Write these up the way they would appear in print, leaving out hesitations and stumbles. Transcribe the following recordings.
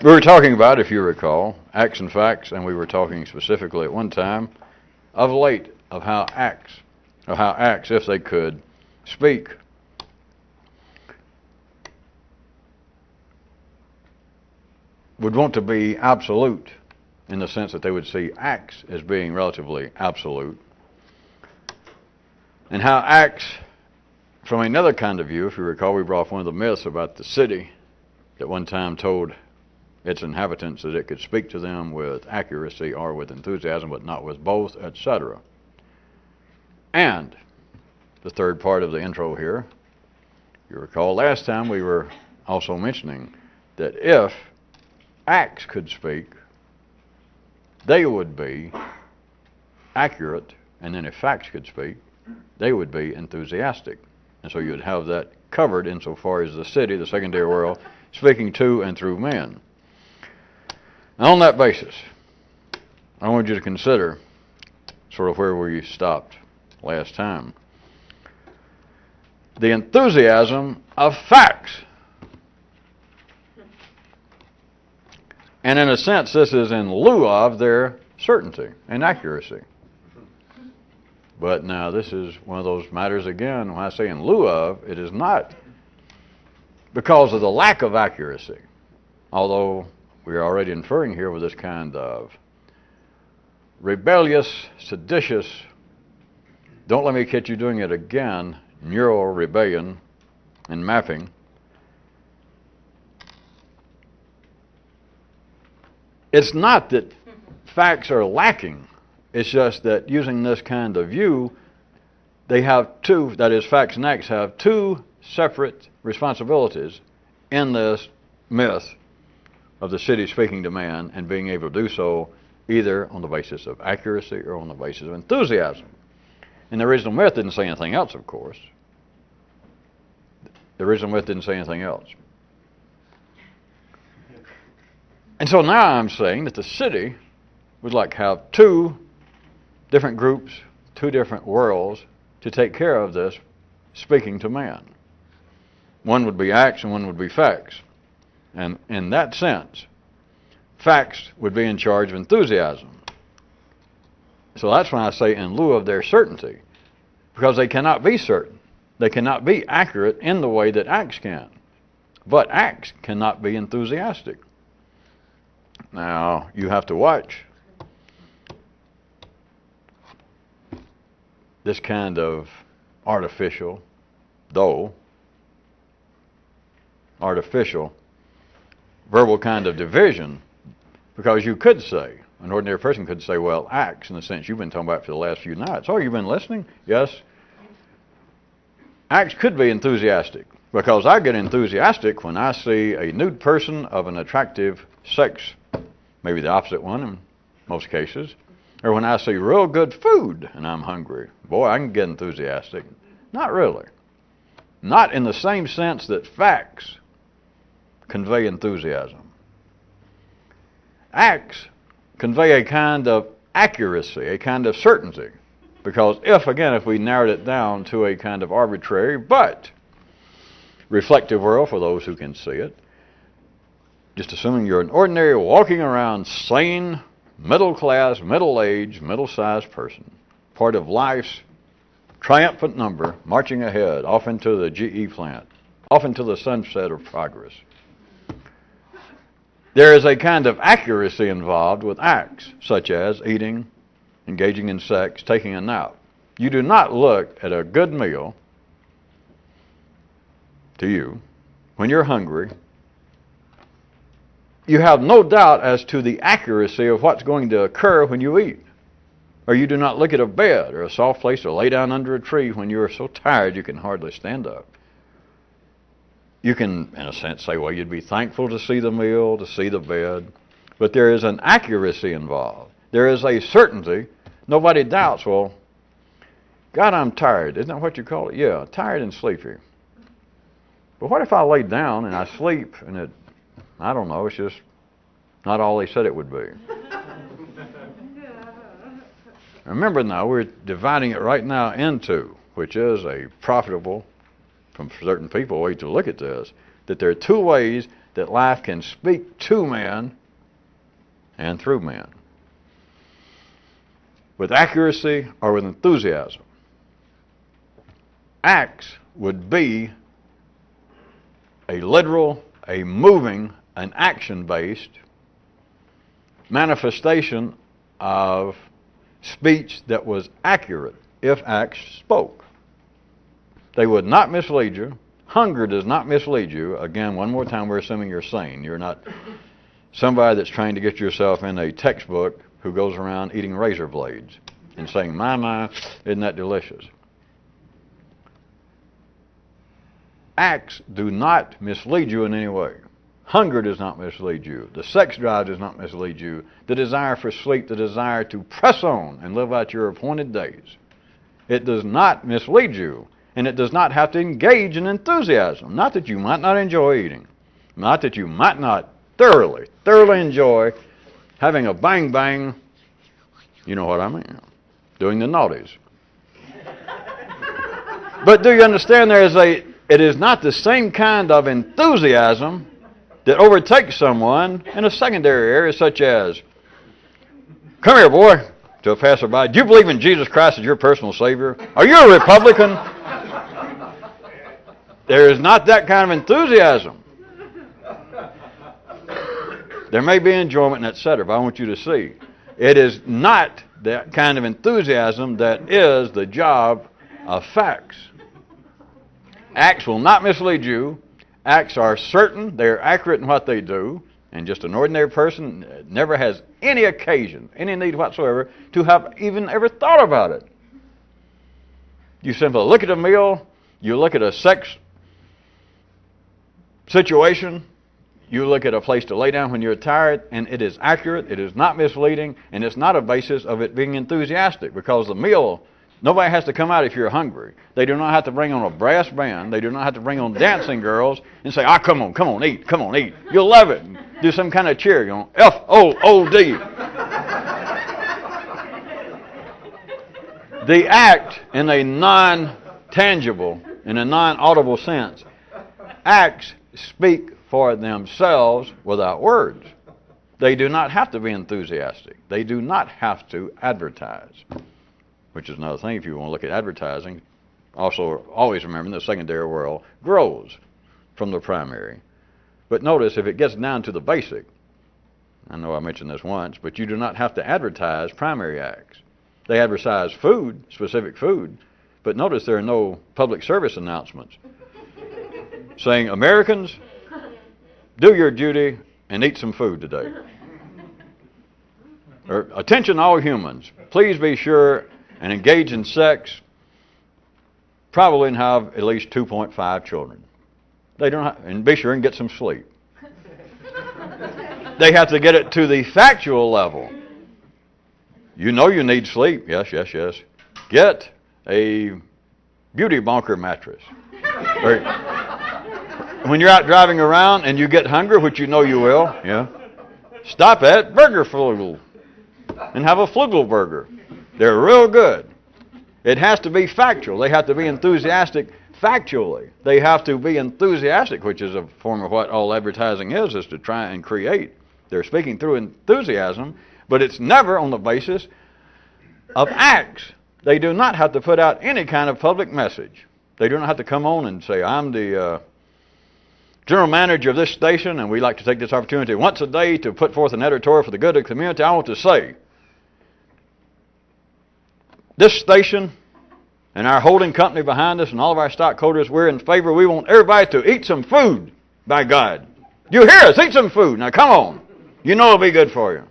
We were talking about, if you recall, acts and facts, and we were talking specifically at one time of late of how acts, if they could speak, would want to be absolute in the sense that they would see acts as being relatively absolute, and how acts, from another kind of view, if you recall, we brought one of the myths about the city that one time told its inhabitants that it could speak to them with accuracy or with enthusiasm, but not with both, etc. And the third part of the intro here, you recall last time we were also mentioning that if acts could speak, they would be accurate, and then if facts could speak, they would be enthusiastic. And so you'd have that covered insofar as the city, the secondary world, speaking to and through men. And on that basis, I want you to consider sort of where we stopped last time. The enthusiasm of facts. And in a sense, this is in lieu of their certainty and accuracy. But now this is one of those matters again, when I say in lieu of, it is not because of the lack of accuracy. Although we are already inferring here with this kind of rebellious, seditious, don't let me catch you doing it again, neural rebellion and mapping. It's not that facts are lacking. It's just that using this kind of view, they have two, that is, facts and acts have two separate responsibilities in this myth of the city speaking to man and being able to do so either on the basis of accuracy or on the basis of enthusiasm. And the original myth didn't say anything else, of course. The original myth didn't say anything else. And so now I'm saying that the city would like have two different groups, two different worlds to take care of this speaking to man. One would be acts and one would be facts. And in that sense, facts would be in charge of enthusiasm. So that's when I say in lieu of their certainty, because they cannot be certain. They cannot be accurate in the way that acts can. But acts cannot be enthusiastic. Now, you have to watch this kind of artificial verbal kind of division, because you could say, an ordinary person could say, well, acts, in the sense you've been talking about for the last few nights. Oh, you've been listening? Yes. Acts could be enthusiastic, because I get enthusiastic when I see a nude person of an attractive sex, maybe the opposite one in most cases, or when I see real good food and I'm hungry. Boy, I can get enthusiastic. Not really. Not in the same sense that facts convey enthusiasm. Acts convey a kind of accuracy, a kind of certainty. Because if we narrowed it down to a kind of arbitrary but reflective world for those who can see it, just assuming you're an ordinary walking around sane, middle-class, middle-aged, middle-sized person, part of life's triumphant number, marching ahead, off into the GE plant, off into the sunset of progress. There is a kind of accuracy involved with acts, such as eating, engaging in sex, taking a nap. You do not look at a good meal, to you, when you're hungry. You have no doubt as to the accuracy of what's going to occur when you eat. Or you do not look at a bed or a soft place or lay down under a tree when you are so tired you can hardly stand up. You can, in a sense, say, well, you'd be thankful to see the meal, to see the bed. But there is an accuracy involved. There is a certainty. Nobody doubts, well, God, I'm tired. Isn't that what you call it? Yeah, tired and sleepy. But what if I lay down and I sleep and I don't know, it's just not all they said it would be. Remember now, we're dividing it right now into, which is a profitable, from certain people, way to look at this, that there are two ways that life can speak to men and through men, with accuracy or with enthusiasm. Acts would be a literal, a moving, an action-based manifestation of speech that was accurate if Acts spoke. They would not mislead you. Hunger does not mislead you. Again, one more time, we're assuming you're sane. You're not somebody that's trying to get yourself in a textbook who goes around eating razor blades and saying, my, isn't that delicious? Acts do not mislead you in any way. Hunger does not mislead you. The sex drive does not mislead you. The desire for sleep, the desire to press on and live out your appointed days. It does not mislead you. And it does not have to engage in enthusiasm. Not that you might not enjoy eating. Not that you might not thoroughly enjoy having a bang, you know what I mean, doing the naughties. But do you understand it is not the same kind of enthusiasm that overtakes someone in a secondary area such as, come here, boy, to a passerby, do you believe in Jesus Christ as your personal Savior? Are you a Republican? There is not that kind of enthusiasm. There may be enjoyment, etc., but I want you to see. It is not that kind of enthusiasm that is the job of facts. Acts will not mislead you. Acts are certain. They are accurate in what they do. And just an ordinary person never has any occasion, any need whatsoever, to have even ever thought about it. You simply look at a meal, you look at a sex situation, you look at a place to lay down when you're tired, and it is accurate, it is not misleading, and it's not a basis of it being enthusiastic, because the meal, nobody has to come out if you're hungry. They do not have to bring on a brass band. They do not have to bring on dancing girls and say, come on, eat. You'll love it. And do some kind of cheer, F-O-O-D. The act in a non-tangible, in a non-audible sense, acts speak for themselves without words. They do not have to be enthusiastic. They do not have to advertise, which is another thing if you want to look at advertising. Also, always remember the secondary world grows from the primary. But notice, if it gets down to the basic, I know I mentioned this once, but you do not have to advertise primary acts. They advertise food, specific food, but notice there are no public service announcements saying, Americans, do your duty and eat some food today. Or, attention all humans, please be sure and engage in sex, probably and have at least 2.5 children. They don't have, and be sure and get some sleep. They have to get it to the factual level. You know you need sleep. Yes. Get a beauty bonker mattress. Or, when you're out driving around and you get hungry, which you know you will, stop at Burger Flugel and have a Flugel burger. They're real good. It has to be factual. They have to be enthusiastic factually. They have to be enthusiastic, which is a form of what all advertising is to try and create. They're speaking through enthusiasm, but it's never on the basis of acts. They do not have to put out any kind of public message. They do not have to come on and say, I'm the general manager of this station, and we like to take this opportunity once a day to put forth an editorial for the good of the community. I want to say, this station and our holding company behind us and all of our stockholders, we're in favor. We want everybody to eat some food, by God. You hear us, eat some food. Now come on. You know it'll be good for you.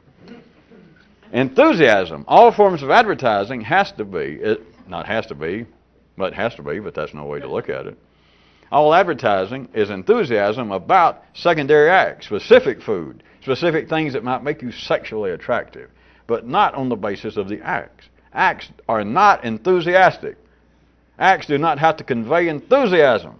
Enthusiasm, all forms of advertising has to be, but that's no way to look at it. All advertising is enthusiasm about secondary acts, specific food, specific things that might make you sexually attractive, but not on the basis of the acts. Acts are not enthusiastic. Acts do not have to convey enthusiasm.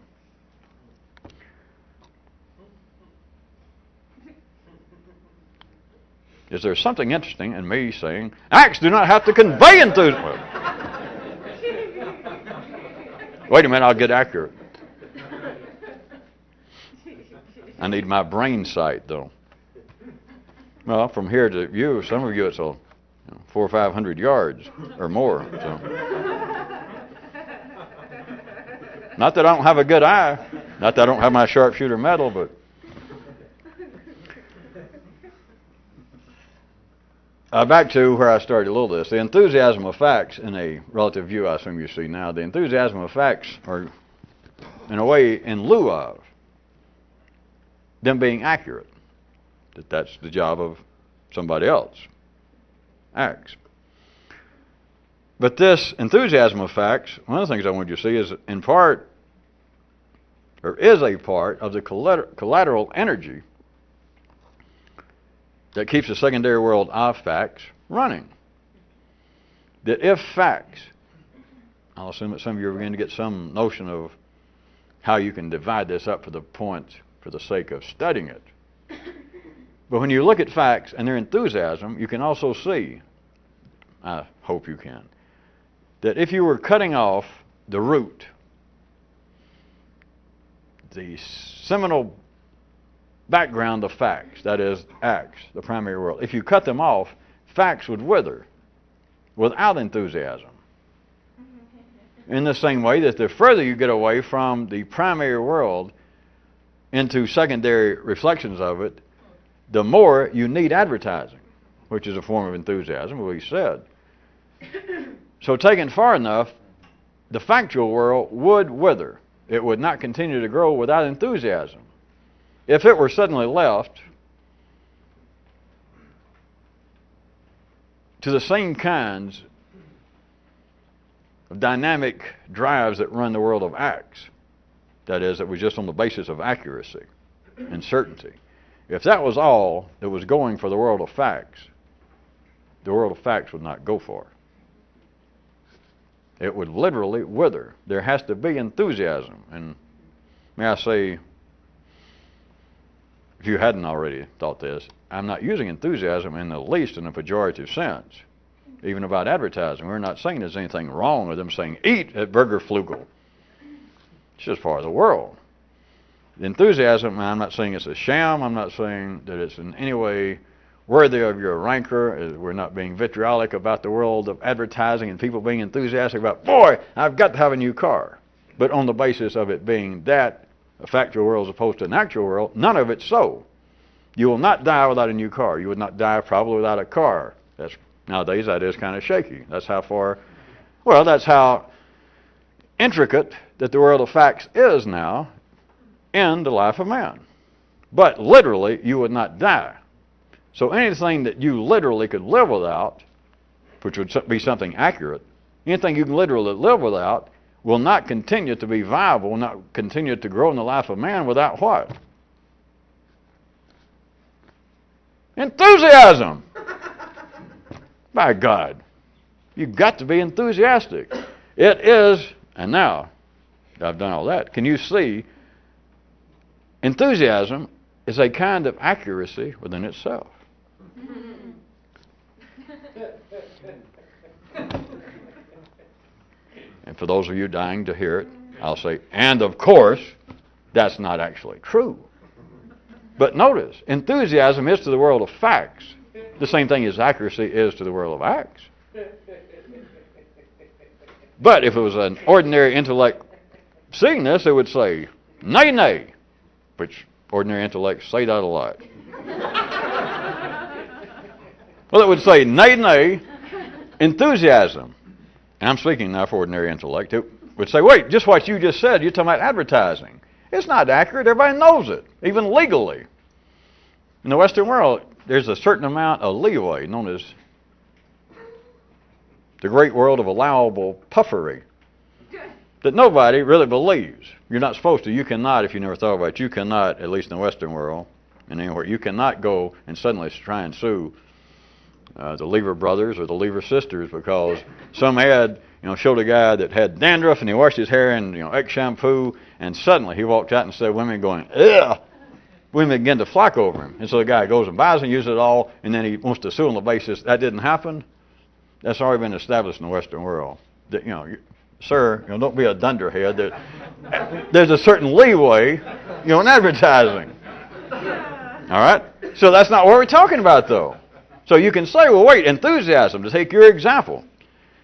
Is there something interesting in me saying, acts do not have to convey enthusiasm? Wait a minute, I'll get accurate. I need my brain sight, though. Well, from here to you, some of you, it's 400 or 500 yards or more. So. Not that I don't have a good eye. Not that I don't have my sharpshooter medal, but back to where I started a little this. The enthusiasm of facts in a relative view, I assume you see now, the enthusiasm of facts are, in a way, in lieu of them being accurate. That's the job of somebody else. Acts. But this enthusiasm of facts, one of the things I want you to see is in part, or is a part of the collateral energy that keeps the secondary world of facts running. That if facts, I'll assume that some of you are beginning to get some notion of how you can divide this up for the point, for the sake of studying it. But when you look at facts and their enthusiasm, you can also see, I hope you can, that if you were cutting off the root, the seminal background of facts, that is, acts, the primary world, if you cut them off, facts would wither without enthusiasm. In the same way that the further you get away from the primary world into secondary reflections of it, the more you need advertising, which is a form of enthusiasm, we said. So taken far enough, the factual world would wither. It would not continue to grow without enthusiasm. If it were suddenly left to the same kinds of dynamic drives that run the world of acts, that is, that was just on the basis of accuracy and certainty, if that was all that was going for the world of facts, the world of facts would not go far. It would literally wither. There has to be enthusiasm. And may I say, if you hadn't already thought this, I'm not using enthusiasm in the least in a pejorative sense, even about advertising. We're not saying there's anything wrong with them saying, eat at Burger Flugel. It's just part of the world. The enthusiasm, I'm not saying it's a sham. I'm not saying that it's in any way worthy of your rancor. We're not being vitriolic about the world of advertising and people being enthusiastic about, boy, I've got to have a new car. But on the basis of it being that, a factual world as opposed to an actual world, none of it's so. You will not die without a new car. You would not die probably without a car. Nowadays, that is kind of shaky. That's how intricate that the world of facts is now in the life of man. But literally, you would not die. So anything that you literally could live without, which would be something accurate, anything you can literally live without will not continue to be viable, will not continue to grow in the life of man without what? Enthusiasm! By God, you've got to be enthusiastic. It is, and now I've done all that, can you see enthusiasm is a kind of accuracy within itself. And for those of you dying to hear it, I'll say, and of course, that's not actually true. But notice, enthusiasm is to the world of facts the same thing as accuracy is to the world of acts. But if it was an ordinary intellect seeing this, it would say, nay, nay, which ordinary intellects say that a lot. Well, it would say, nay, nay, enthusiasm. And I'm speaking now for ordinary intellect. It would say, wait, just what you just said, you're talking about advertising. It's not accurate. Everybody knows it, even legally. In the Western world, there's a certain amount of leeway known as the great world of allowable puffery that nobody really believes. You're not supposed to. You cannot, if you never thought about it, you cannot, at least in the Western world and anywhere, you cannot go and suddenly try and sue the Lever brothers or the Lever sisters because some ad showed a guy that had dandruff and he washed his hair in X shampoo, and suddenly he walked out and said, women going, ugh. Women begin to flock over him. And so the guy goes and buys and uses it all, and then he wants to sue on the basis that didn't happen. That's already been established in the Western world. That, sir, don't be a dunderhead. There's a certain leeway, in advertising. All right? So that's not what we're talking about, though. So you can say, well, wait, enthusiasm, to take your example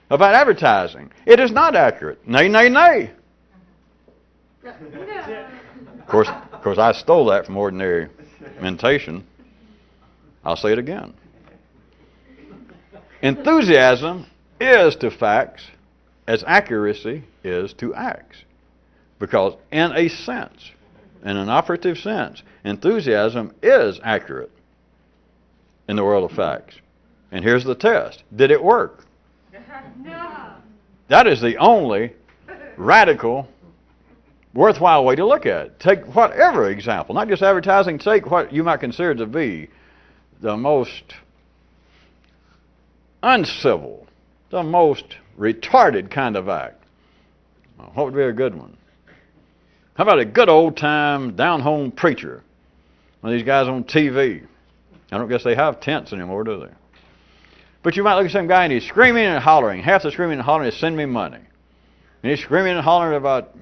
about advertising. It is not accurate. Nay, nay, nay. Of course, I stole that from ordinary mentation. I'll say it again. Enthusiasm is to facts as accuracy is to acts. Because in a sense, in an operative sense, enthusiasm is accurate in the world of facts. And here's the test. Did it work? No. That is the only radical, worthwhile way to look at it. Take whatever example, not just advertising, take what you might consider to be the most uncivil, the most retarded kind of act. What would be a good one? How about a good old-time, down-home preacher? One of these guys on TV. I don't guess they have tents anymore, do they? But you might look at some guy and he's screaming and hollering. Half the screaming and hollering is send me money. And he's screaming and hollering about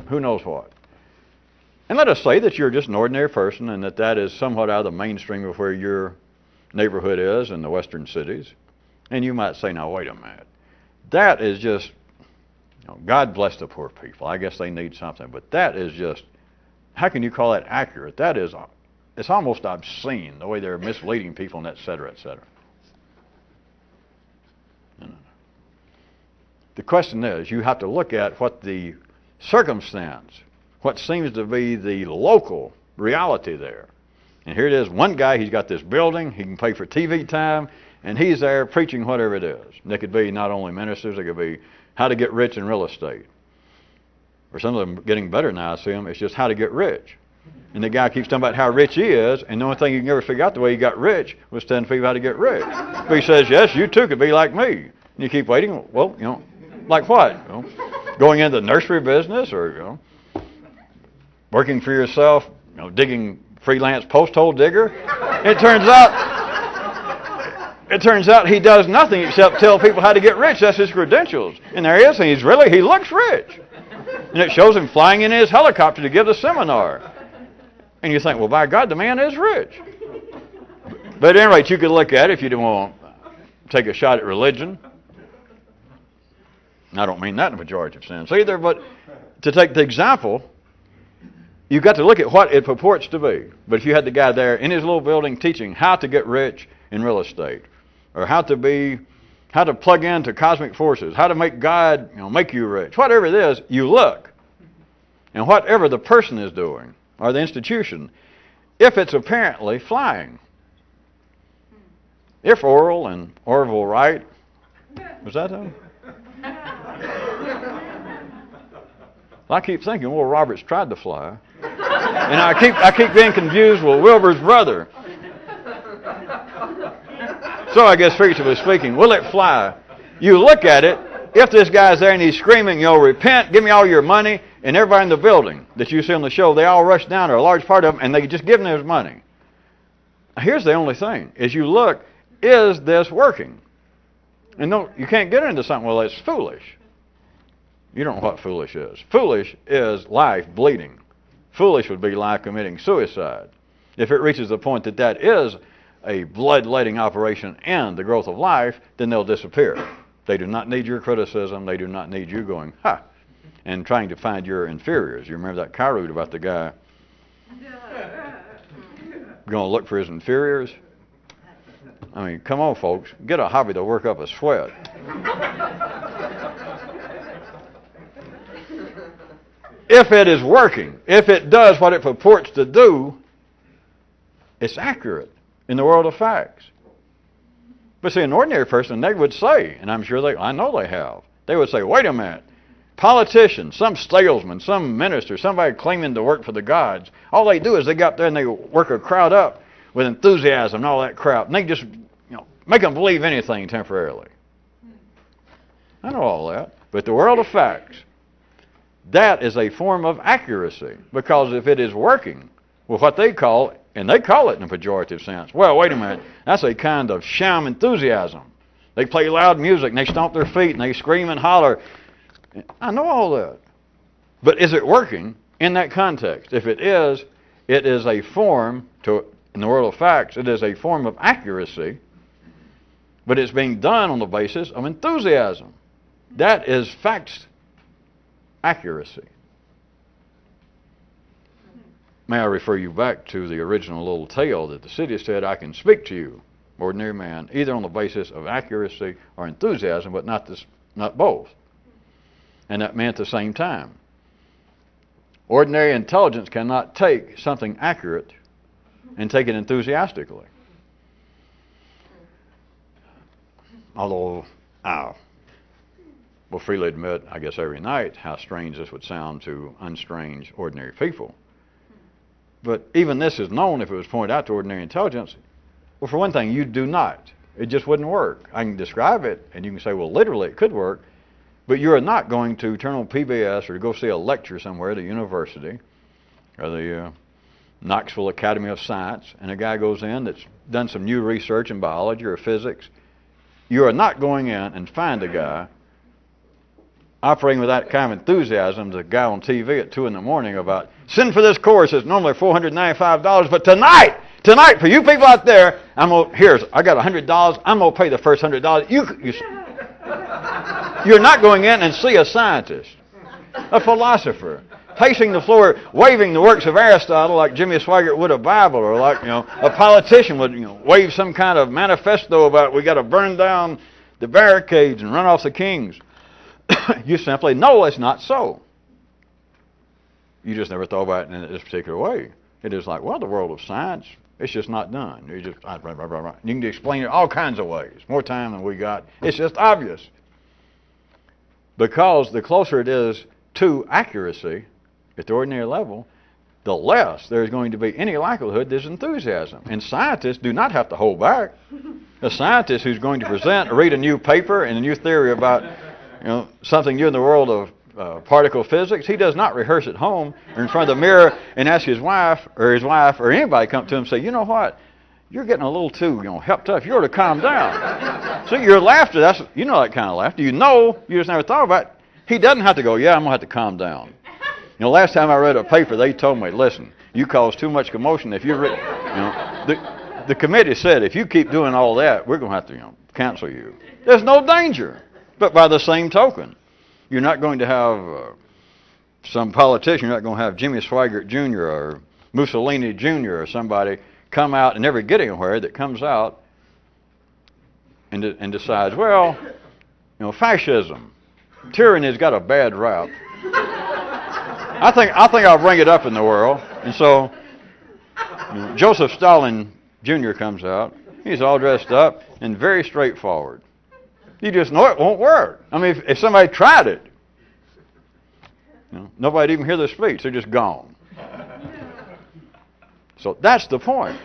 who knows what. And let us say that you're just an ordinary person and that is somewhat out of the mainstream of where your neighborhood is in the western cities. And you might say, now wait a minute. That is just, God bless the poor people. I guess they need something. But that is just, how can you call that accurate? That is, it's almost obscene, the way they're misleading people and et cetera, et cetera. The question is, you have to look at what the circumstance, what seems to be the local reality there. And here it is, one guy, he's got this building, he can pay for TV time, and he's there preaching whatever it is. And it could be not only ministers, it could be how to get rich in real estate. Or some of them getting better now, I see them, it's just how to get rich. And the guy keeps talking about how rich he is, and the only thing you can ever figure out the way he got rich was telling people how to get rich. But he says, yes, you too could be like me. And you keep waiting, well, like what? Going into the nursery business or, working for yourself, digging freelance post hole digger. It turns out he does nothing except tell people how to get rich. That's his credentials. And there he is, and he looks rich. And it shows him flying in his helicopter to give the seminar. And you think, well, by God, the man is rich. But at any rate, you could look at it if you didn't want to take a shot at religion. I don't mean that in a pejorative sense either, but to take the example, you've got to look at what it purports to be. But if you had the guy there in his little building teaching how to get rich in real estate, or how to plug into cosmic forces, how to make God, make you rich, whatever it is, you look. And whatever the person is doing, or the institution, if it's apparently flying. If Oral and Orville Wright, was that him? I keep thinking, well, Roberts tried to fly. And I keep being confused with Wilbur's brother. So I guess figuratively speaking, will it fly? You look at it, if this guy's there and he's screaming, repent, give me all your money, and everybody in the building that you see on the show, they all rush down, or a large part of them, and they just give him his money. Here's the only thing, as you look, is this working? And no, you can't get into something, well, it's foolish. You don't know what foolish is. Foolish is life bleeding. Foolish would be life committing suicide. If it reaches the point that is a bloodletting operation and the growth of life, then they'll disappear. They do not need your criticism. They do not need you going, ha, and trying to find your inferiors. You remember that Kyroot about the guy going to look for his inferiors? I mean, come on, folks. Get a hobby to work up a sweat. If it is working, if it does what it purports to do, it's accurate in the world of facts. But see, an ordinary person, they would say, and I'm sure I know they have, they would say, wait a minute, politicians, some salesman, some minister, somebody claiming to work for the gods, all they do is they go up there and they work a crowd up with enthusiasm and all that crap, and they just make them believe anything temporarily. I know all that. But the world of facts, that is a form of accuracy. Because if it is working with what they call, and they call it in a pejorative sense, well, wait a minute, that's a kind of sham enthusiasm. They play loud music, and they stomp their feet, and they scream and holler. I know all that. But is it working in that context? If it is a form in the world of facts, it is a form of accuracy, but it's being done on the basis of enthusiasm. That is facts accuracy. May I refer you back to the original little tale that the city said, I can speak to you, ordinary man, either on the basis of accuracy or enthusiasm, but not both. And that meant at the same time. Ordinary intelligence cannot take something accurate and take it enthusiastically. Although I will freely admit, I guess every night, how strange this would sound to unstrange ordinary people. But even this is known if it was pointed out to ordinary intelligence. Well, for one thing, you do not. It just wouldn't work. I can describe it, and you can say, well, literally it could work, but you are not going to turn on PBS or go see a lecture somewhere at a university or the Knoxville Academy of Science, and a guy goes in that's done some new research in biology or physics. You are not going in and find a guy operating with that kind of enthusiasm, the guy on TV at 2 in the morning about, send for this course, it's normally $495, but tonight, for you people out there, I got $100, I'm going to pay the first $100. You're not going in and see a scientist, a philosopher, pacing the floor, waving the works of Aristotle like Jimmy Swaggart would a Bible, or like, a politician would, wave some kind of manifesto about we got to burn down the barricades and run off the kings. You simply know it's not so. You just never thought about it in this particular way. It is like, well, the world of science, it's just not done. You can explain it all kinds of ways. More time than we got. It's just obvious. Because the closer it is to accuracy at the ordinary level, the less there's going to be any likelihood there's enthusiasm. And scientists do not have to hold back. A scientist who's going to present or read a new paper and a new theory about something new in the world of particle physics, he does not rehearse at home or in front of the mirror and ask his wife or anybody come to him and say, you know what, you're getting a little too helped up. You ought to calm down. So your laughter, that kind of laughter. You just never thought about it. He doesn't have to go, yeah, I'm going to have to calm down. Last time I read a paper, they told me, listen, you cause too much commotion. If you the committee said, if you keep doing all that, we're going to have to cancel you. There's no danger. But by the same token, you're not going to have some politician, you're not going to have Jimmy Swaggart Jr. or Mussolini Jr. or somebody come out and never get anywhere that comes out and decides, well, fascism, tyranny's got a bad rap. I think I'll bring it up in the world. And so Joseph Stalin Jr. comes out. He's all dressed up and very straightforward. You just know it won't work. I mean, if somebody tried it, nobody'd even hear the speech. They're just gone. So that's the point.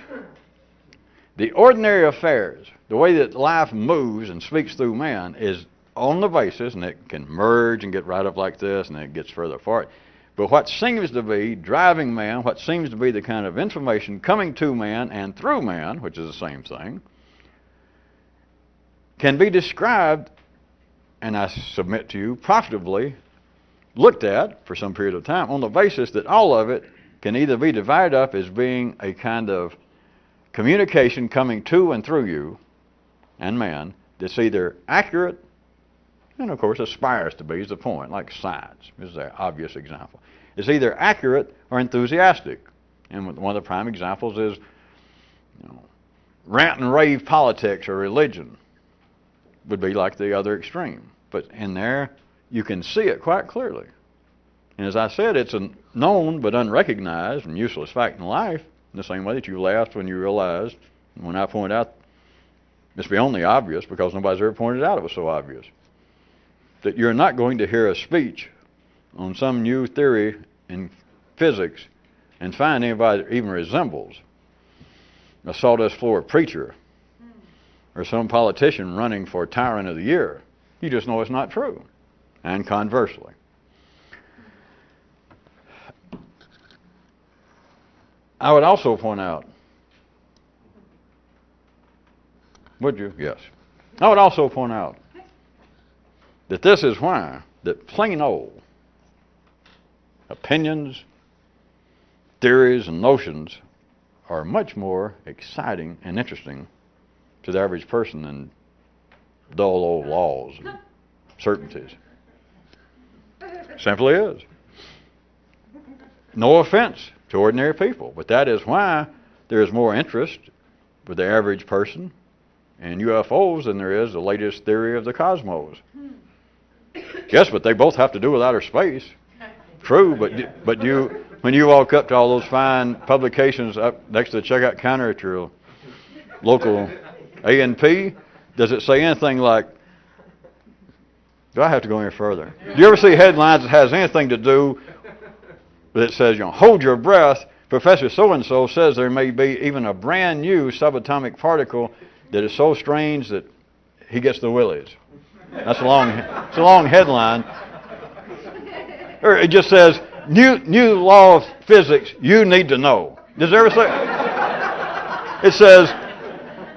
The ordinary affairs, the way that life moves and speaks through man, is on the basis, and it can merge and get right up like this, and then it gets further apart. But what seems to be driving man, what seems to be the kind of information coming to man and through man, which is the same thing, can be described, and I submit to you, profitably looked at for some period of time on the basis that all of it can either be divided up as being a kind of communication coming to and through you and man that's either accurate and, of course, aspires to be is the point, like science is the obvious example. It's either accurate or enthusiastic. And one of the prime examples is rant and rave politics or religion would be like the other extreme. But in there, you can see it quite clearly. And as I said, it's a known but unrecognized and useless fact in life, in the same way that you laughed when you realized, when I pointed out, it's beyond the obvious because nobody's ever pointed out it was so obvious, that you're not going to hear a speech on some new theory in physics and find anybody that even resembles a sawdust floor preacher or some politician running for Tyrant of the Year. You just know it's not true. And conversely. I would also point out, would you? Yes. I would also point out that this is why that plain old opinions, theories, and notions are much more exciting and interesting to the average person than dull old laws and certainties. Simply is. No offense to ordinary people, but that is why there is more interest with the average person in UFOs than there is the latest theory of the cosmos. Yes, but they both have to do with outer space. True, but you, when you walk up to all those fine publications up next to the checkout counter at your local A&P, does it say anything like, do I have to go any further? Do you ever see headlines that has anything to do with it says, hold your breath, Professor so-and-so says there may be even a brand new subatomic particle that is so strange that he gets the willies. It's a long headline. Or it just says, new law of physics you need to know. Does it ever say?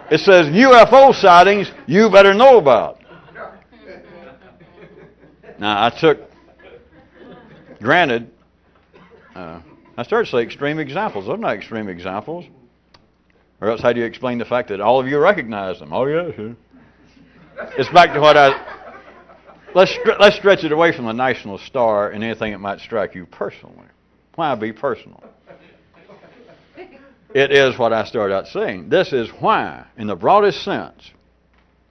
It says UFO sightings you better know about. Now, granted, I started to say extreme examples. Those are not extreme examples. Or else how do you explain the fact that all of you recognize them? Oh, yeah, sure. It's back to what let's stretch it away from the national star and anything that might strike you personally. Why be personal? It is what I started out saying. This is why, in the broadest sense,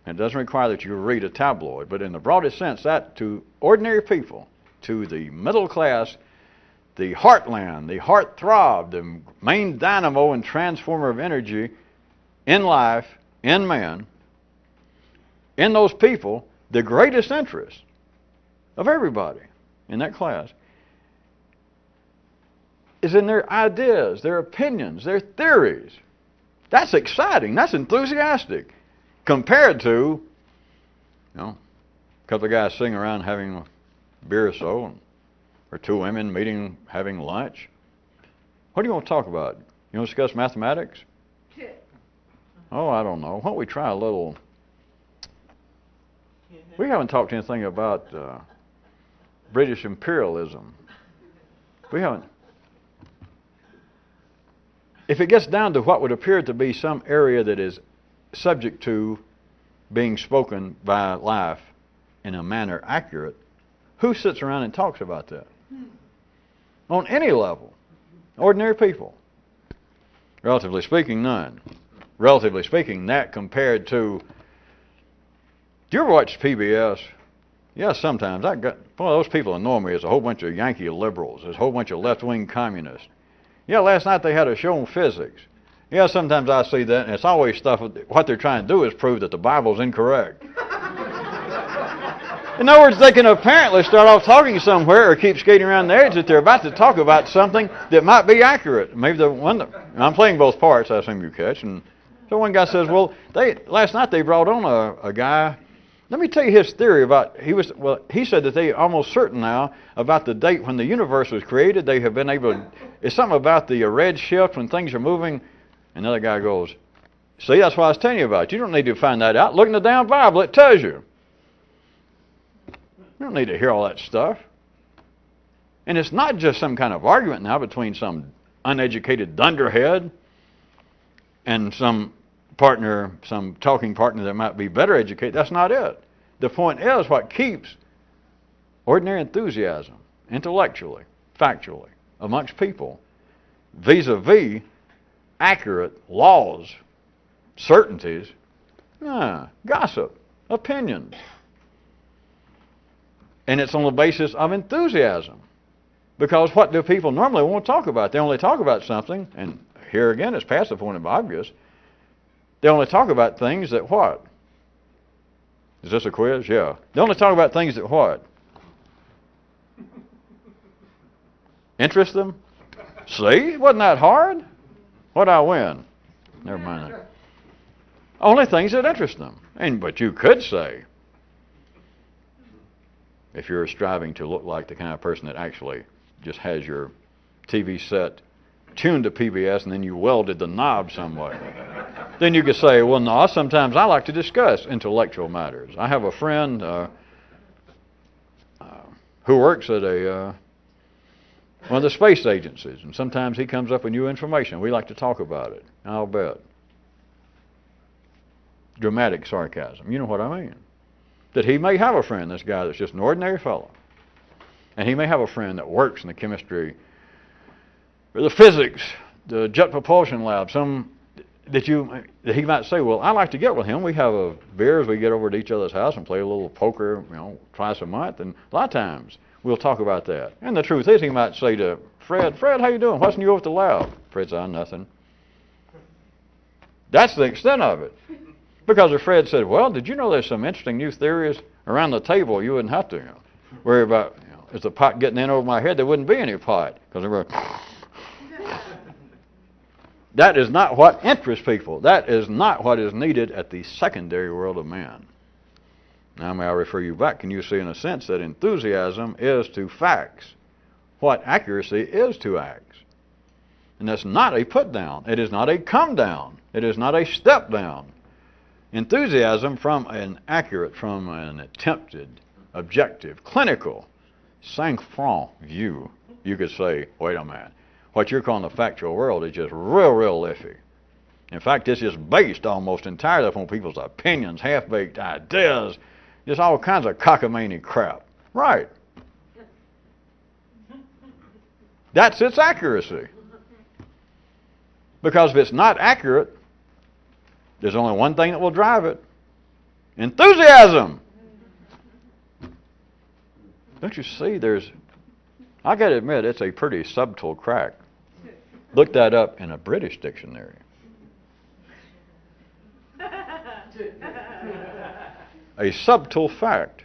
and it doesn't require that you read a tabloid, but in the broadest sense, that to ordinary people, to the middle class, the heartland, the heartthrob, the main dynamo and transformer of energy in life, in man, in those people, the greatest interest of everybody in that class is in their ideas, their opinions, their theories. That's exciting. That's enthusiastic. Compared to, a couple of guys sitting around having a beer or so, or two women meeting, having lunch. What do you want to talk about? You want to discuss mathematics? Oh, I don't know. Why don't we try a little... We haven't talked anything about British imperialism. We haven't. If it gets down to what would appear to be some area that is subject to being spoken by life in a manner accurate, who sits around and talks about that? On any level. Ordinary people. Relatively speaking, none. Relatively speaking, that compared to... Do you ever watch PBS? Yeah, sometimes. Those people annoy me. There's a whole bunch of Yankee liberals. There's a whole bunch of left-wing communists. Yeah, last night they had a show on physics. Yeah, sometimes I see that, and it's always stuff, what they're trying to do is prove that the Bible's incorrect. In other words, they can apparently start off talking somewhere or keep skating around the edge that they're about to talk about something that might be accurate. Maybe the one, I'm playing both parts, I assume you catch. And so one guy says, well, last night they brought on a guy. Let me tell you his theory about, he said that they are almost certain now about the date when the universe was created. They have been able to, it's something about the red shift when things are moving. Another guy goes, see, that's what I was telling you about. You don't need to find that out. Look in the damn Bible, it tells you. You don't need to hear all that stuff. And it's not just some kind of argument now between some uneducated dunderhead and some partner, some talking partner that might be better educated. That's not it. The point is what keeps ordinary enthusiasm, intellectually, factually, amongst people, vis-a-vis accurate laws, certainties, gossip, opinions. And it's on the basis of enthusiasm. Because what do people normally want to talk about? They only talk about something, and here again it's past the point of obvious. They only talk about things that what? Is this a quiz? Yeah. They only talk about things that what? Interest them? See? Wasn't that hard? What'd I win? Never mind that. Only things that interest them. But you could say, if you're striving to look like the kind of person that actually just has your TV set tuned to PBS and then you welded the knob some way, then you could say, well, no, sometimes I like to discuss intellectual matters. I have a friend who works at a one of the space agencies, and sometimes he comes up with new information. We like to talk about it. I'll bet. Dramatic sarcasm. You know what I mean. That he may have a friend, this guy that's just an ordinary fellow. And he may have a friend that works in the chemistry or the physics, the jet propulsion lab, that he might say, well, I like to get with him. We have a beers, we get over to each other's house and play a little poker, twice a month, and a lot of times we'll talk about that. And the truth is, he might say to Fred, how you doing? What's new over at the lab? Fred said, nothing. That's the extent of it. Because if Fred said, well, did you know there's some interesting new theories around the table? You wouldn't have to worry about, is the pot getting in over my head? There wouldn't be any pot. Because that is not what interests people. That is not what is needed at the secondary world of man. Now, may I refer you back? Can you see in a sense that enthusiasm is to facts what accuracy is to acts? And that's not a put down. It is not a come down. It is not a step down. Enthusiasm from an attempted, objective, clinical, sang-froid view, you could say, wait a minute. What you're calling the factual world is just real iffy. In fact, it's just based almost entirely upon people's opinions, half-baked ideas, just all kinds of cockamamie crap. Right. That's its accuracy. Because if it's not accurate, there's only one thing that will drive it. Enthusiasm. Don't you see I got to admit, it's a pretty subtle crack. Look that up in a British dictionary. A subtle fact.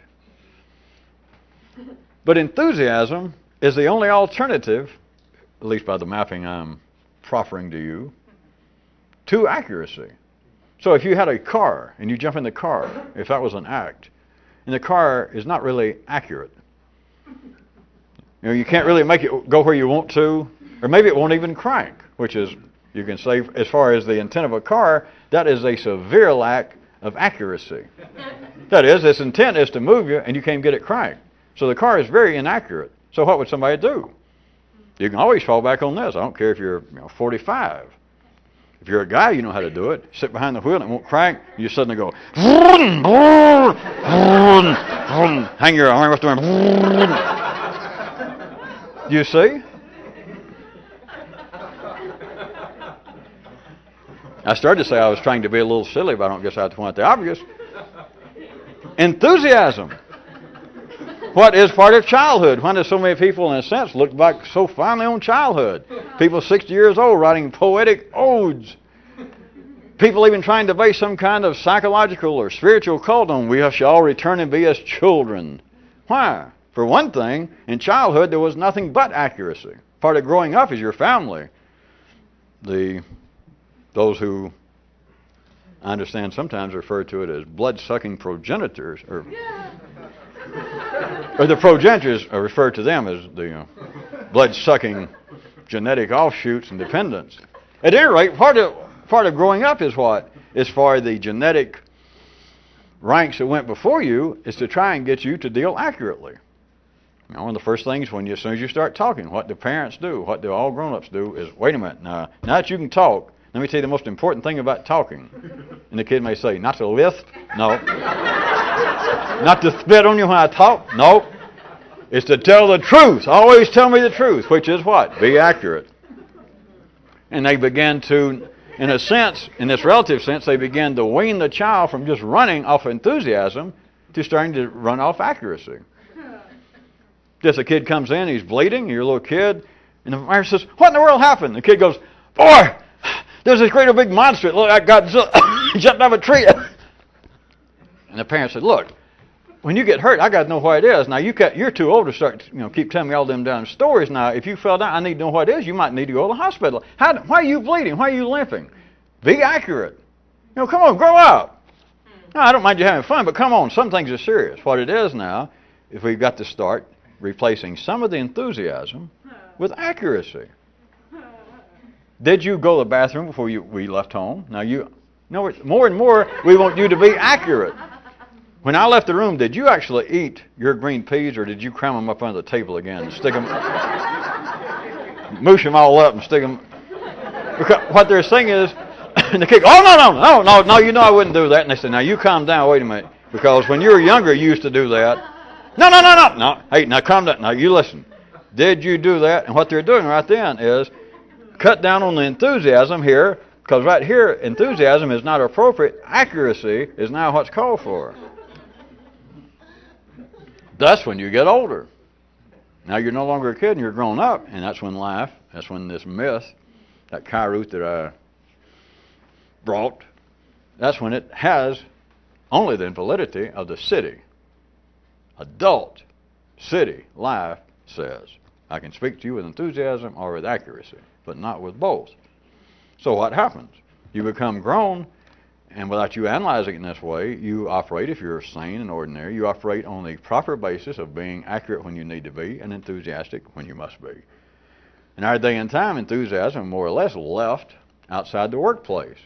But enthusiasm is the only alternative, at least by the mapping I'm proffering to you, to accuracy. So if you had a car and you jump in the car, if that was an act, and the car is not really accurate, you can't really make it go where you want to, or maybe it won't even crank, which is, you can say, as far as the intent of a car, that is a severe lack of accuracy. That is, its intent is to move you, and you can't get it cranked. So the car is very inaccurate. So what would somebody do? You can always fall back on this. I don't care if you're 45. If you're a guy, you know how to do it. Sit behind the wheel and it won't crank. You suddenly go, hang your arm up there. You see? I started to say I was trying to be a little silly, but I don't guess I have to point out the obvious. Enthusiasm. What is part of childhood? Why do so many people, in a sense, look back so fondly on childhood? People 60 years old writing poetic odes. People even trying to base some kind of psychological or spiritual cult on we shall return and be as children. Why? For one thing, in childhood there was nothing but accuracy. Part of growing up is your family. Those who I understand sometimes refer to it as blood-sucking progenitors, or the progenitors are referred to them as the blood-sucking genetic offshoots and dependents. At any rate, part of growing up is what? Is for the genetic ranks that went before you is to try and get you to deal accurately. One of the first things as soon as you start talking, what do parents do, what do all grown-ups do is, wait a minute, now that you can talk, let me tell you the most important thing about talking. And the kid may say, not to lisp? No. Not to spit on you when I talk? No. It's to tell the truth. Always tell me the truth, which is what? Be accurate. And they begin to, in a sense, in this relative sense, they begin to wean the child from just running off enthusiasm to starting to run off accuracy. Just a kid comes in, he's bleeding, you're a little kid, and the mother says, what in the world happened? The kid goes, boy, there's this great big monster. Look, I got jumped off a tree. And the parent said, look, when you get hurt, I got to know what it is. Now, you're too old to start, keep telling me all them damn stories. Now, if you fell down, I need to know what it is. You might need to go to the hospital. Why are you bleeding? Why are you limping? Be accurate. Come on, grow up. Now, I don't mind you having fun, but come on, some things are serious. What it is now, if we've got to start replacing some of the enthusiasm with accuracy. Did you go to the bathroom before we left home? Now, more and more, we want you to be accurate. When I left the room, did you actually eat your green peas, or did you cram them up under the table again and stick them? moosh them all up and stick them. Because what they're saying is, and the kid, oh, no, you know I wouldn't do that. And they say, now you calm down, wait a minute. Because when you were younger, you used to do that. No. Hey, now calm down. Now you listen. Did you do that? And what they're doing right then is cut down on the enthusiasm here, because right here, enthusiasm is not appropriate. Accuracy is now what's called for. That's when you get older. Now you're no longer a kid and you're grown up, and that's when life, that's when this myth, that Kyroots that I brought, that's when it has only the validity of the city. Adult city life says, I can speak to you with enthusiasm or with accuracy, but not with both. So what happens? You become grown, and without you analyzing it in this way, you operate, if you're sane and ordinary, you operate on the proper basis of being accurate when you need to be and enthusiastic when you must be. In our day and time, enthusiasm more or less left outside the workplace.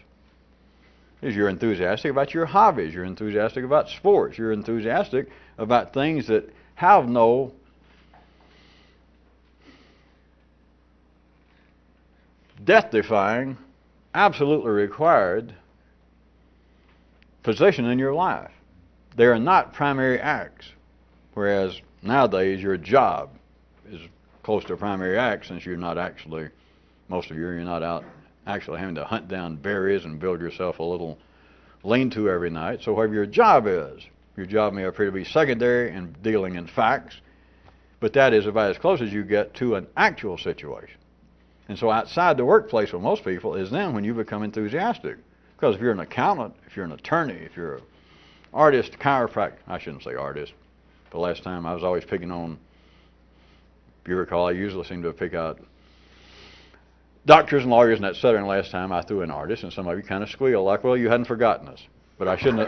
You're enthusiastic about your hobbies, you're enthusiastic about sports, you're enthusiastic about things that have no death-defying, absolutely required position in your life. They are not primary acts, whereas nowadays your job is close to a primary act, since you're not actually, most of you, you're not out actually having to hunt down berries and build yourself a little lean-to every night. So whatever your job is, your job may appear to be secondary and dealing in facts, but that is about as close as you get to an actual situation. And so outside the workplace for most people is then when you become enthusiastic. Because if you're an accountant, if you're an attorney, if you're an artist, chiropractor, I shouldn't say artist. The last time I was always picking on, if you recall, I usually seem to pick out doctors and lawyers and et cetera. And last time I threw in artists, and some of you kind of squealed like, well, you hadn't forgotten us. But I shouldn't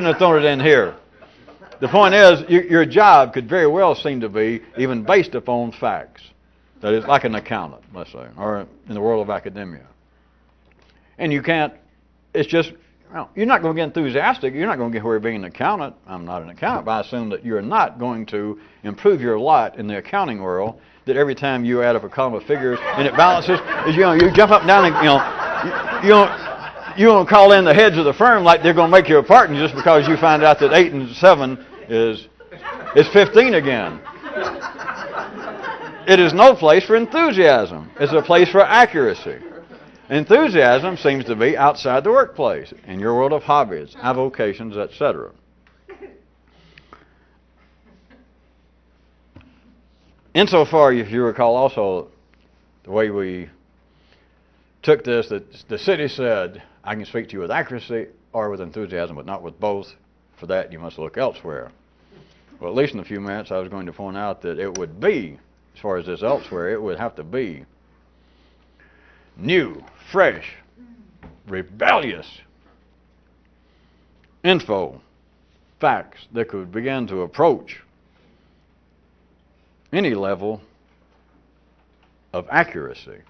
have thrown it in here. The point is, your job could very well seem to be even based upon facts. That is, like an accountant, let's say, or in the world of academia. And you can't, it's just, you're not going to get enthusiastic. You're not going to get where you're being an accountant. I'm not an accountant, but I assume that you're not going to improve your lot in the accounting world, that every time you add up a column of figures and it balances, you jump up and down and, you don't call in the heads of the firm like they're going to make you a partner just because you find out that 8 and 7 is 15 again. It is no place for enthusiasm. It's a place for accuracy. Enthusiasm seems to be outside the workplace, in your world of hobbies, avocations, etc. Insofar, if you recall also the way we took this, that the city said, I can speak to you with accuracy or with enthusiasm, but not with both. For that, you must look elsewhere. Well, at least in a few minutes, I was going to point out that it would be, as far as this elsewhere, it would have to be new, fresh, rebellious info, facts that could begin to approach any level of accuracy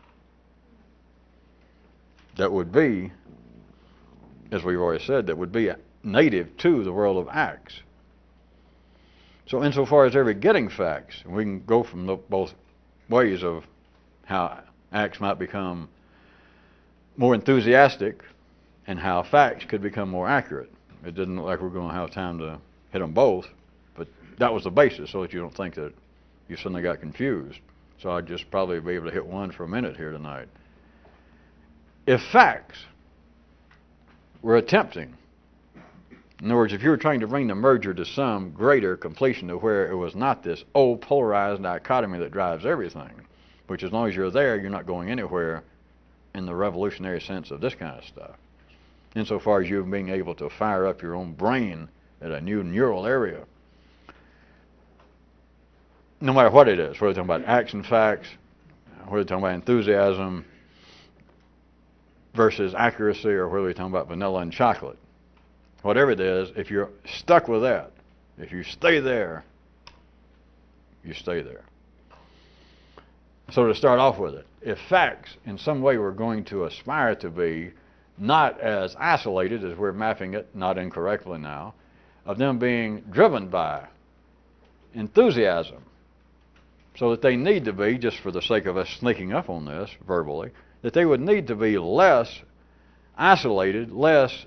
that would be, as we've already said, that would be native to the world of acts. So insofar as ever getting facts, we can go from both ways of how acts might become more enthusiastic and how facts could become more accurate. It doesn't look like we're going to have time to hit them both, but that was the basis, so that you don't think that you suddenly got confused. So I'd just probably be able to hit one for a minute here tonight. If facts were attempting, in other words, if you were trying to bring the merger to some greater completion to where it was not this old polarized dichotomy that drives everything, which as long as you're there, you're not going anywhere in the revolutionary sense of this kind of stuff. Insofar as you being able to fire up your own brain at a new neural area, no matter what it is, whether we're talking about acts and facts, whether we're talking about enthusiasm versus accuracy, or whether we're talking about vanilla and chocolate. Whatever it is, if you're stuck with that, if you stay there, you stay there. So to start off with it, if facts in some way we're going to aspire to be not as isolated as we're mapping it, not incorrectly now, of them being driven by enthusiasm So that they need to be, just for the sake of us sneaking up on this verbally, that they would need to be less isolated, less,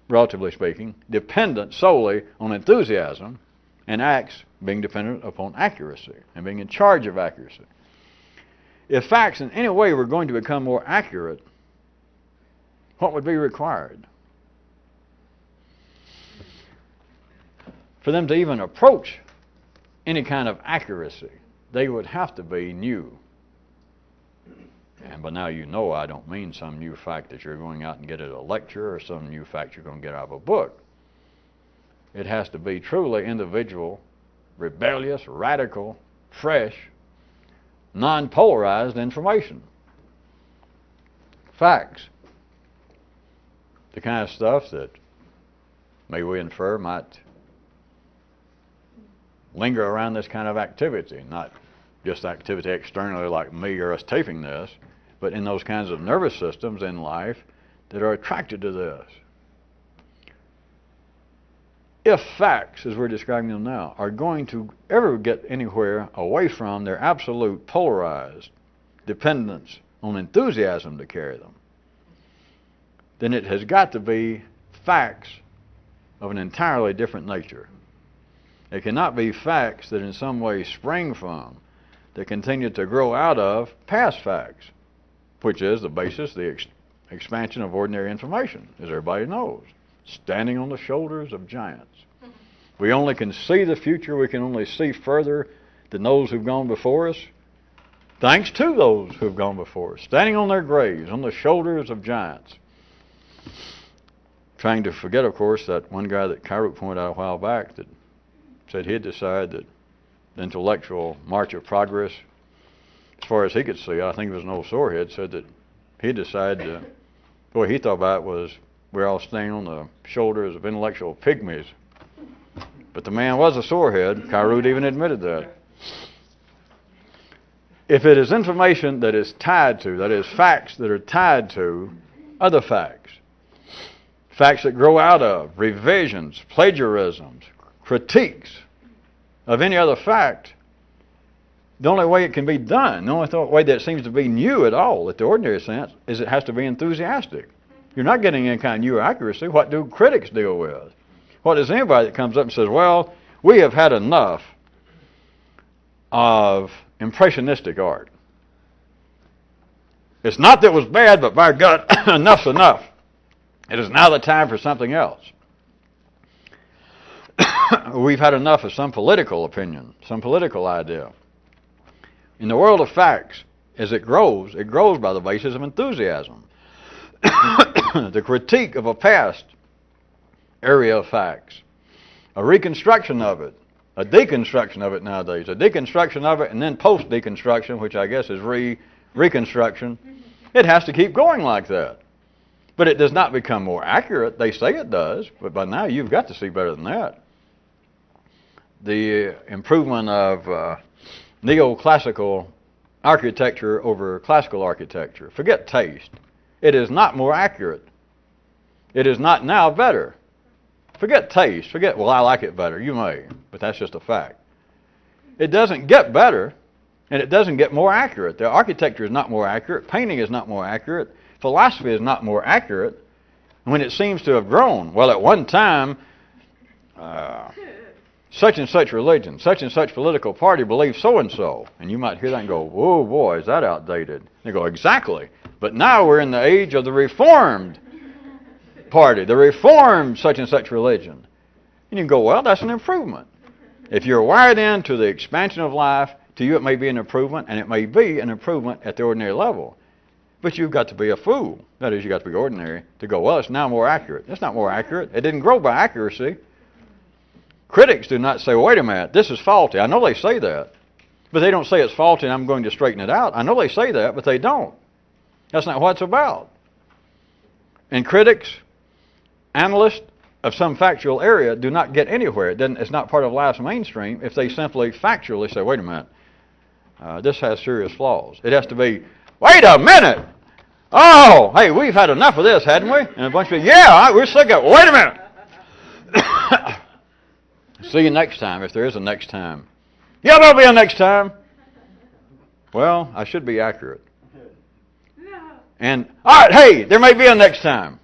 relatively speaking, dependent solely on enthusiasm, and acts being dependent upon accuracy and being in charge of accuracy. If facts in any way were going to become more accurate, what would be required? For them to even approach any kind of accuracy, they would have to be new. And by now you know I don't mean some new fact that you're going out and get at a lecture or some new fact you're going to get out of a book. It has to be truly individual, rebellious, radical, fresh, non-polarized information. Facts. The kind of stuff that, may we infer, might linger around this kind of activity, not just activity externally like me or us taping this, but in those kinds of nervous systems in life that are attracted to this. If facts, as we're describing them now, are going to ever get anywhere away from their absolute polarized dependence on enthusiasm to carry them, then it has got to be facts of an entirely different nature. It cannot be facts that in some way spring from, that continue to grow out of past facts, which is the basis, the expansion of ordinary information, as everybody knows, standing on the shoulders of giants. We only can see the future, we can only see further than those who've gone before us, thanks to those who've gone before us, standing on their graves, on the shoulders of giants. Trying to forget, of course, that one guy that Kyroots pointed out a while back that said he'd decided that the intellectual march of progress, as far as he could see, I think it was an old sorehead, said that he decided, what he thought about was we're all standing on the shoulders of intellectual pygmies. But the man was a sorehead. Kyroots even admitted that. If it is information that is tied to, that is facts that are tied to other facts, facts that grow out of revisions, plagiarisms, critiques of any other fact, the only way it can be done, the only way that seems to be new at all, at the ordinary sense, is it has to be enthusiastic. You're not getting any kind of new accuracy. What do critics deal with? What does anybody that comes up and says, well, we have had enough of impressionistic art. It's not that it was bad, but by God, enough's enough. It is now the time for something else. We've had enough of some political opinion, some political idea. In the world of facts, as it grows by the basis of enthusiasm. The critique of a past area of facts, a reconstruction of it, a deconstruction of it nowadays, a deconstruction of it and then post-deconstruction, which I guess is reconstruction. It has to keep going like that. But it does not become more accurate. They say it does, but by now you've got to see better than that. The improvement of neoclassical architecture over classical architecture. Forget taste. It is not more accurate. It is not now better. Forget taste. Forget, well, I like it better. You may, but that's just a fact. It doesn't get better, and it doesn't get more accurate. The architecture is not more accurate. Painting is not more accurate. Philosophy is not more accurate when it seems to have grown. Well, at one time, such and such religion, such and such political party believes so-and-so. And you might hear that and go, whoa, boy, is that outdated? And they go, exactly. But now we're in the age of the Reformed party, the Reformed such and such religion. And you go, well, that's an improvement. If you're wired into the expansion of life, to you it may be an improvement, and it may be an improvement at the ordinary level. But you've got to be a fool. That is, you've got to be ordinary to go, well, it's now more accurate. It's not more accurate. It didn't grow by accuracy. Critics do not say, well, wait a minute, this is faulty. I know they say that. But they don't say it's faulty and I'm going to straighten it out. I know they say that, but they don't. That's not what it's about. And critics, analysts of some factual area do not get anywhere. It's not part of life's mainstream if they simply factually say, wait a minute, this has serious flaws. It has to be, wait a minute! Oh, hey, we've had enough of this, hadn't we? And a bunch of people, yeah, we're sick of it. Wait a minute! See you next time, if there is a next time. Yeah, there'll be a next time. Well, I should be accurate. And, all right, hey, there may be a next time.